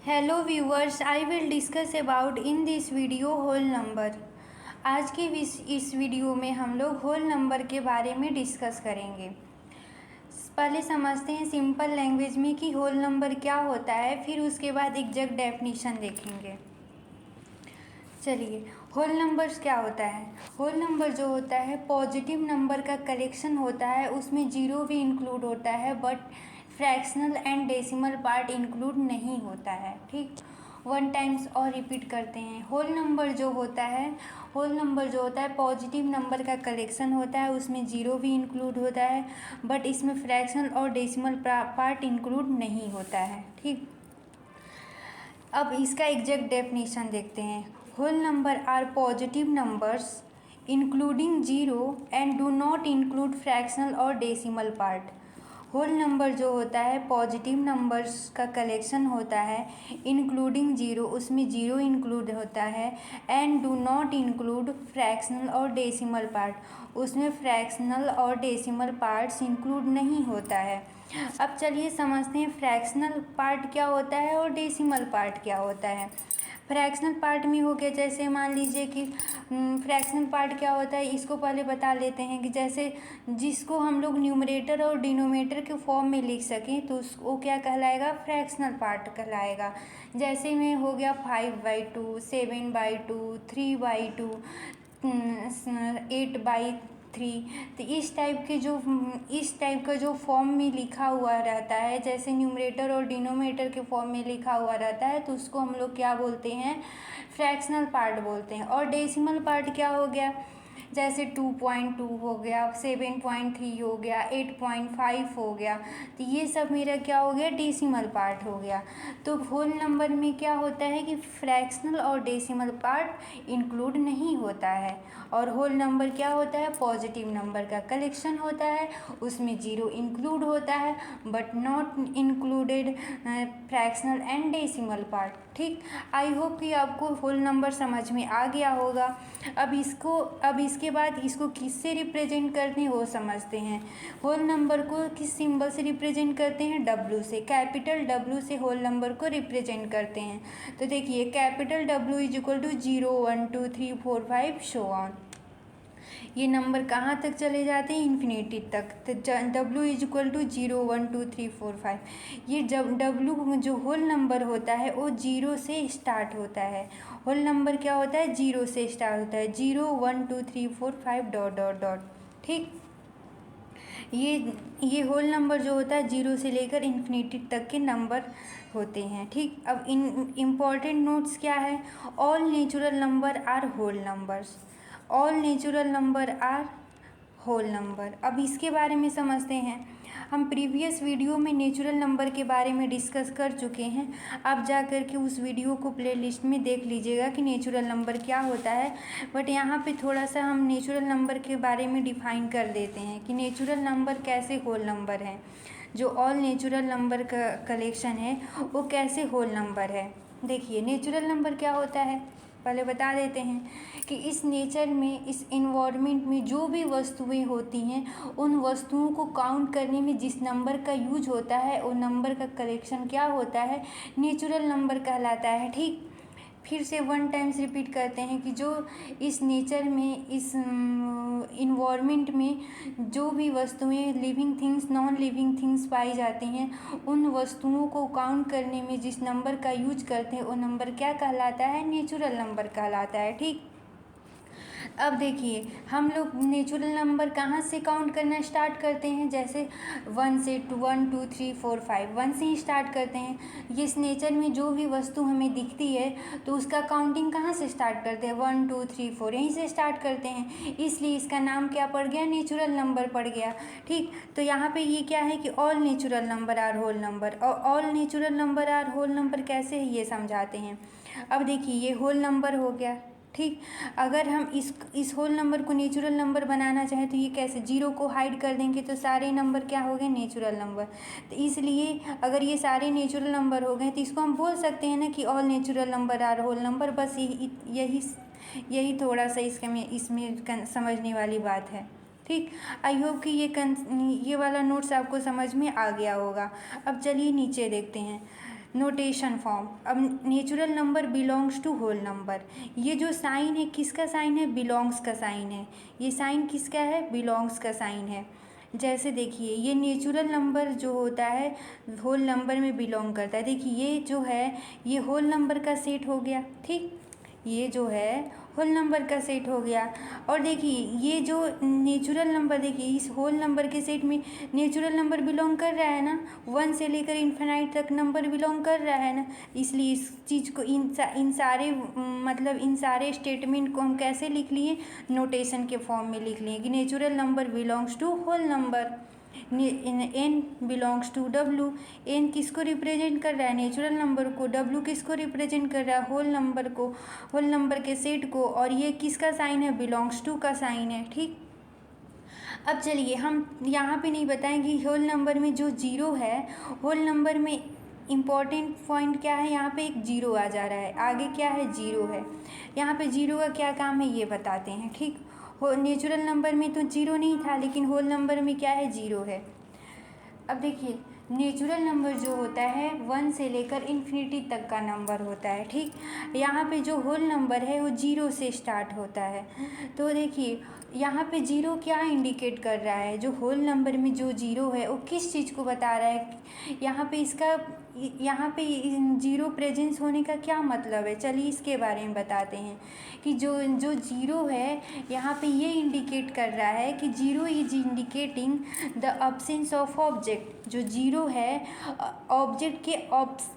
Hello viewers, I will discuss about in this video whole number. आज की इस video में हम लोग होल नंबर के बारे में डिस्कस करेंगे। पहले समझते हैं सिंपल लैंग्वेज में कि होल नंबर क्या होता है, फिर उसके बाद एग्जैक्ट डेफिनेशन देखेंगे। चलिए, होल नंबर्स क्या होता है। होल नंबर जो होता है पॉजिटिव नंबर का कलेक्शन होता है, उसमें जीरो भी इंक्लूड होता है but fractional and decimal part include नहीं होता है। ठीक, वन टाइम्स और रिपीट करते हैं। होल नंबर जो होता है पॉजिटिव नंबर का कलेक्शन होता है, उसमें जीरो भी इंक्लूड होता है बट इसमें फ्रैक्शनल और डेसिमल पार्ट इंक्लूड नहीं होता है। ठीक, अब इसका एग्जैक्ट डेफिनेशन देखते हैं। Whole number are positive numbers including zero and do not include fractional और डेसिमल पार्ट। होल नंबर जो होता है पॉजिटिव नंबर्स का कलेक्शन होता है इंक्लूडिंग जीरो, उसमें जीरो इंक्लूड होता है, and do not include fractional और डेसिमल पार्ट, उसमें फ्रैक्शनल और डेसिमल पार्ट्स इंक्लूड नहीं होता है। अब चलिए समझते हैं फ्रैक्शनल पार्ट क्या होता है और डेसिमल पार्ट क्या होता है। फ्रैक्शनल पार्ट में हो गया, जैसे मान लीजिए कि फ्रैक्शनल पार्ट क्या होता है, इसको पहले बता लेते हैं कि जैसे जिसको हम लोग न्यूमरेटर और डिनोमिनेटर के फॉर्म में लिख सकें तो उसको क्या कहलाएगा, फ्रैक्शनल पार्ट कहलाएगा। जैसे में हो गया 5/2, 7/2, 3/2, 8/3। तो इस टाइप का जो फॉर्म में लिखा हुआ रहता है, जैसे न्यूमरेटर और डिनोमिनेटर के फॉर्म में लिखा हुआ रहता है, तो उसको हम लोग क्या बोलते हैं, फ्रैक्शनल पार्ट बोलते हैं। और डेसिमल पार्ट क्या हो गया, जैसे 2.2 हो गया, 7.3 हो गया, 8.5 हो गया, तो ये सब मेरा क्या हो गया, डेसिमल पार्ट हो गया। तो होल नंबर में क्या होता है कि फ्रैक्शनल और डेसिमल पार्ट इंक्लूड नहीं होता है। और होल नंबर क्या होता है, पॉजिटिव नंबर का कलेक्शन होता है, उसमें जीरो इंक्लूड होता है but not included fractional and decimal part. ठीक, आई होप कि आपको होल नंबर समझ में आ गया होगा। अब इसके बाद इसको किससे रिप्रेजेंट करते हैं वो समझते हैं। होल नंबर को किस सिंबल से रिप्रेजेंट करते हैं, डब्ल्यू से, कैपिटल डब्ल्यू से होल नंबर को रिप्रेजेंट करते हैं। तो देखिए, capital W is equal to 0, 1, 2, 3, 4, 5 so on. ये नंबर कहाँ तक चले जाते हैं, इन्फिनिटी तक। तो डब्ल्यू इज इक्वल टू 0, 1, 2, 3, 4, 5। ये जब डब्ल्यू जो होल नंबर होता है वो जीरो से स्टार्ट होता है। होल नंबर क्या होता है, जीरो से स्टार्ट होता है, 0, 1, 2, 3, 4, 5 डॉट डॉट डॉट। ठीक, ये होल नंबर जो होता है जीरो से लेकर इन्फिनिटी तक के नंबर होते हैं। ठीक, अब इन इम्पॉर्टेंट नोट्स क्या है, all natural number are whole numbers, all natural number are whole number. अब इसके बारे में समझते हैं। हम प्रीवियस वीडियो में नेचुरल नंबर के बारे में डिस्कस कर चुके हैं, आप जा कर के उस वीडियो को प्लेलिस्ट में देख लीजिएगा कि नेचुरल नंबर क्या होता है। बट यहाँ पे थोड़ा सा हम नेचुरल नंबर के बारे में डिफाइन कर देते हैं कि नेचुरल नंबर कैसे होल नंबर है, जो ऑल नेचुरल नंबर का कलेक्शन है वो कैसे होल नंबर है। देखिए, नेचुरल नंबर क्या होता है पहले बता देते हैं कि इस नेचर में, इस इन्वायरमेंट में जो भी वस्तुएं होती हैं, उन वस्तुओं को काउंट करने में जिस नंबर का यूज होता है वो नंबर का कलेक्शन क्या होता है, नेचुरल नंबर कहलाता है। ठीक, फिर से वन टाइम्स रिपीट करते हैं कि जो इस नेचर में, इस इन्वायरमेंट में जो भी वस्तुएं, living things, non living things पाई जाती हैं, उन वस्तुओं को काउंट करने में जिस नंबर का यूज करते हैं वो नंबर क्या कहलाता है, नेचुरल नंबर कहलाता है। ठीक, अब देखिए, हम लोग नेचुरल नंबर कहाँ से काउंट करना स्टार्ट करते हैं, जैसे 1 से 1, 2, 3, 4, 5, 1 से ही स्टार्ट करते हैं। इस नेचर में जो भी वस्तु हमें दिखती है तो उसका काउंटिंग कहाँ से स्टार्ट करते हैं, 1, 2, 3, 4 यहीं से स्टार्ट करते हैं, इसलिए इसका नाम क्या पड़ गया, नेचुरल नंबर पड़ गया। ठीक, तो यहाँ पे ये क्या है कि all natural number are whole number, और all natural number are whole number कैसे है ये समझाते हैं। अब देखिए, ये होल नंबर हो गया। ठीक, अगर हम इस होल नंबर को नेचुरल नंबर बनाना चाहें तो ये कैसे, जीरो को हाइड कर देंगे तो सारे नंबर क्या हो गए, नेचुरल नंबर। तो इसलिए अगर ये सारे नेचुरल नंबर हो गए तो इसको हम बोल सकते हैं ना कि all natural number are whole number. बस यही थोड़ा सा इसमें समझने वाली बात है। ठीक, आई होप कि ये वाला नोट्स आपको समझ में आ गया होगा। अब चलिए नीचे देखते हैं। Notation form. अब natural number belongs to whole number, ये जो साइन है किसका साइन है? बिलोंग्स का साइन है। ये साइन किसका है? बिलोंग्स का साइन है। जैसे देखिए ये नेचुरल नंबर जो होता है होल नंबर में बिलोंग करता है। देखिए ये जो है ये होल नंबर का सेट हो गया, ठीक, ये जो है होल नंबर का सेट हो गया। और देखिए ये जो नेचुरल नंबर, देखिए इस होल नंबर के सेट में नेचुरल नंबर बिलोंग कर रहा है ना, 1 से लेकर इन्फिनाइट तक नंबर बिलोंग कर रहा है ना, इसलिए इस चीज़ को इन सारे मतलब इन सारे स्टेटमेंट को हम कैसे लिख लिए? नोटेशन के फॉर्म में लिख लिए कि natural number belongs to whole number. N belongs to W, N किसको रिप्रेजेंट कर रहा है? नेचुरल नंबर को। डब्ल्यू किसको रिप्रेजेंट कर रहा है? होल नंबर को, होल नंबर के सेट को। और ये किसका साइन है? बिलोंग्स टू का साइन है, ठीक। अब चलिए हम यहाँ पे नहीं बताएंगे होल नंबर में जो जीरो है, होल नंबर में इम्पॉर्टेंट पॉइंट क्या है? यहाँ पे एक जीरो आ जा रहा है, आगे क्या है? जीरो है। यहाँ पे जीरो का क्या काम है ये बताते हैं, ठीक। हो नेचुरल नंबर में तो जीरो नहीं था, लेकिन होल नंबर में क्या है? जीरो है। अब देखिए नेचुरल नंबर जो होता है 1 से लेकर इन्फिनिटी तक का नंबर होता है, ठीक। यहाँ पे जो होल नंबर है वो जीरो से स्टार्ट होता है। तो देखिए यहाँ पे जीरो क्या इंडिकेट कर रहा है? जो होल नंबर में जो जीरो है वो किस चीज़ को बता रहा है? यहाँ पे जीरो प्रेजेंस होने का क्या मतलब है? चलिए इसके बारे में बताते हैं कि जो जो जीरो है यहाँ पे ये इंडिकेट कर रहा है कि zero is indicating the absence of object. जो जीरो है ऑब्जेक्ट के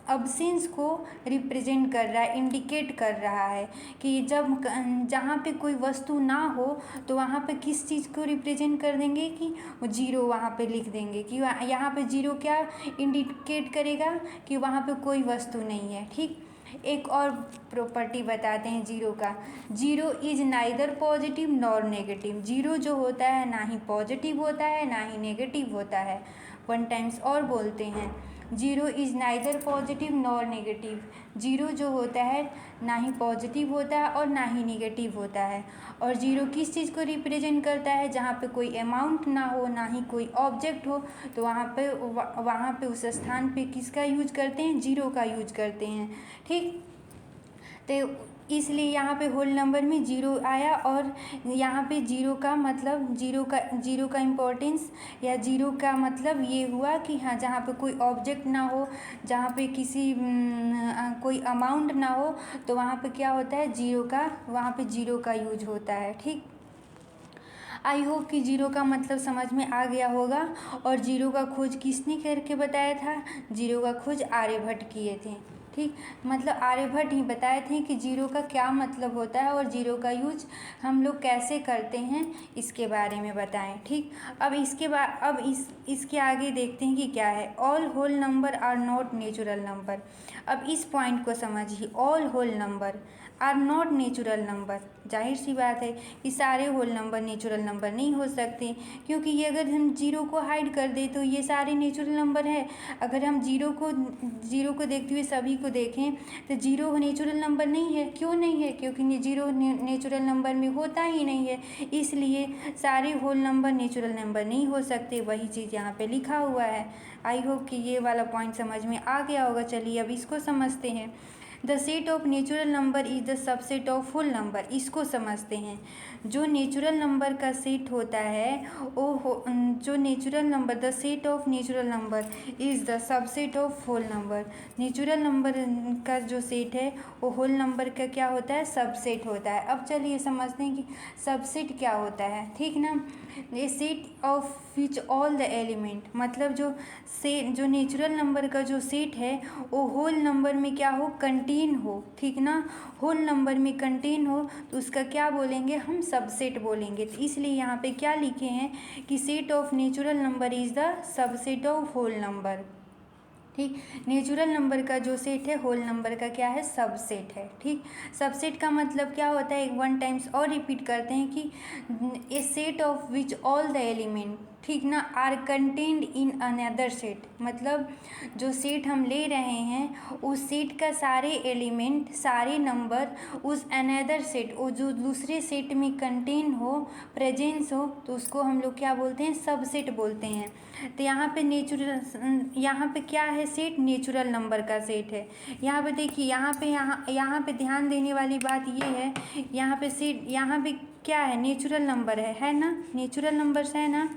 अब्सेंस को रिप्रेजेंट कर रहा है, इंडिकेट कर रहा है कि जब जहाँ पे कोई वस्तु ना हो तो वहाँ पे किस चीज़ को रिप्रेजेंट कर देंगे कि जीरो वहाँ पे लिख देंगे कि यहाँ पे जीरो क्या इंडिकेट करेगा कि वहाँ पे कोई वस्तु नहीं है, ठीक। एक और प्रॉपर्टी बताते हैं जीरो का। Zero is neither positive nor negative. Zero जो होता है ना ही पॉजिटिव होता है ना ही नेगेटिव होता है। 1 टाइम्स और बोलते हैं, zero is neither positive nor negative. Zero जो होता है ना ही पॉजिटिव होता है और ना ही नेगेटिव होता है। और जीरो किस चीज़ को रिप्रेजेंट करता है? जहाँ पे कोई अमाउंट ना हो ना ही कोई ऑब्जेक्ट हो तो वहाँ पे उस स्थान पे किसका यूज करते हैं? जीरो का यूज करते हैं, ठीक। तो इसलिए यहाँ पे होल नंबर में जीरो आया। और यहाँ पे जीरो का मतलब जीरो का इम्पोर्टेंस या जीरो का मतलब ये हुआ कि हाँ जहाँ पे कोई ऑब्जेक्ट ना हो, जहाँ पे कोई अमाउंट ना हो तो वहाँ पे क्या होता है? वहाँ पे जीरो का यूज होता है, ठीक। आई होप कि जीरो का मतलब समझ में आ गया होगा। और जीरो का खोज किसने करके बताया था? जीरो का खोज आर्यभट्ट किए थे, ठीक। मतलब आर्यभट्ट ही बताए थे कि जीरो का क्या मतलब होता है और जीरो का यूज हम लोग कैसे करते हैं इसके बारे में बताएं, ठीक। अब इसके आगे देखते हैं कि क्या है। All whole number are not natural number. अब इस पॉइंट को समझिए, all whole number are not natural number. जाहिर सी बात है कि सारे होल नंबर नेचुरल नंबर नहीं हो सकते, क्योंकि ये अगर हम जीरो को हाइड कर दें तो ये सारे नेचुरल नंबर है। अगर हम जीरो को देखते हुए सभी को देखें तो जीरो नेचुरल नंबर नहीं है। क्यों नहीं है? क्योंकि जीरो नेचुरल नंबर में होता ही नहीं है, इसलिए सारे होल नंबर नेचुरल नंबर नहीं हो सकते। वही चीज़ यहाँ पे लिखा हुआ है। आई होप कि ये वाला पॉइंट समझ में आ गया होगा। चलिए अब इसको समझते हैं। The set of natural number is the subset of whole number. इसको समझते हैं। जो नेचुरल नंबर का सेट होता है जो natural number, the set of natural number is the subset of whole number. Natural number का जो सेट है वो होल नंबर का क्या होता है? सबसेट होता है। अब चलिए समझते हैं कि सबसेट क्या होता है, ठीक ना। A set of which all the element, मतलब जो नेचुरल नंबर का जो सेट है वो होल नंबर में क्या हो? कंटेन हो, ठीक ना। होल नंबर में कंटेन हो तो उसका क्या बोलेंगे? हम सबसेट बोलेंगे। तो इसलिए यहाँ पे क्या लिखे हैं कि set of natural number is the subset of whole number, ठीक। नेचुरल नंबर का जो सेट है होल नंबर का क्या है? सबसेट है, ठीक। सबसेट का मतलब क्या होता है? 1 टाइम्स और रिपीट करते हैं कि a set of which all the element, ठीक ना, are content in another set, मतलब जो सेट हम ले रहे हैं उस सेट का सारे एलिमेंट, सारे नंबर उस अनदर सेट, वो जो दूसरे सेट में कंटेन हो, प्रेजेंस हो, तो उसको हम लोग क्या बोलते हैं, सबसेट बोलते हैं। तो यहाँ पे यहाँ पे क्या है, सेट नेचुरल नंबर का सेट है। यहाँ पे देखिए, यहाँ पे ध्यान देने वाली बात ये है, यहाँ पे सेट, यहाँ पे क्या है, नेचुरल नंबर है ना, नेचुरल नंबर्स है ना।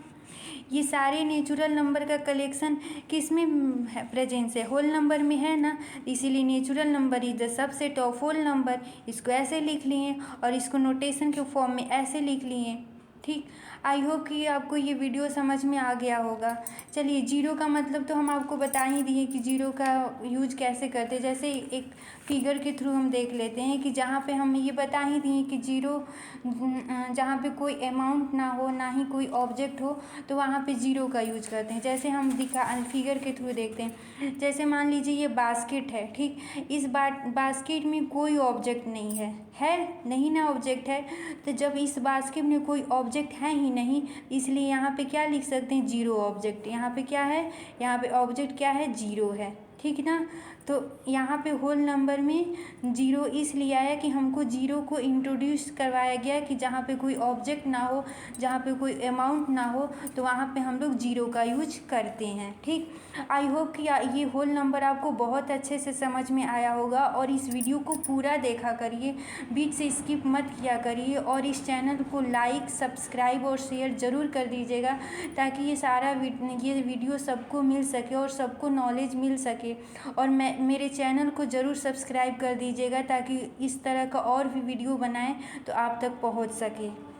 ये सारे नेचुरल नंबर का कलेक्शन किस में है, प्रेजेंस है, होल नंबर में है ना, इसीलिए natural number is the subset of whole number. इसको ऐसे लिख लिए और इसको नोटेशन के फॉर्म में ऐसे लिख लिए। ठीक, आई होप कि आपको ये वीडियो समझ में आ गया होगा। चलिए, जीरो का मतलब तो हम आपको बता ही दिए कि जीरो का यूज कैसे करते हैं। जैसे एक फिगर के थ्रू हम देख लेते हैं कि जहाँ पे हम ये बता ही दिए कि जीरो, जहाँ पे कोई अमाउंट ना हो, ना ही कोई ऑब्जेक्ट हो, तो वहाँ पे जीरो का यूज करते हैं। जैसे हम फिगर के थ्रू देखते हैं, जैसे मान लीजिए ये बास्केट है, ठीक, इस बास्केट में कोई ऑब्जेक्ट नहीं है नहीं ना, ऑब्जेक्ट है। तो जब इस बास्केट में कोई ऑब्जेक्ट है ही नहीं, इसलिए यहाँ पे क्या लिख सकते हैं, जीरो ऑब्जेक्ट। यहाँ पे क्या है, यहाँ पे ऑब्जेक्ट क्या है, जीरो है, ठीक ना। तो यहाँ पे होल नंबर में जीरो इसलिए आया कि हमको जीरो को इंट्रोड्यूस करवाया गया कि जहाँ पे कोई ऑब्जेक्ट ना हो, जहाँ पे कोई अमाउंट ना हो, तो वहाँ पे हम लोग जीरो का यूज करते हैं। ठीक, आई होप कि ये होल नंबर आपको बहुत अच्छे से समझ में आया होगा। और इस वीडियो को पूरा देखा करिए, बीच से स्किप मत किया करिए, और इस चैनल को लाइक, सब्सक्राइब और शेयर ज़रूर कर दीजिएगा, ताकि ये वीडियो सबको मिल सके और सबको नॉलेज मिल सके। और मेरे चैनल को ज़रूर सब्सक्राइब कर दीजिएगा, ताकि इस तरह का और भी वीडियो बनाएं तो आप तक पहुंच सके।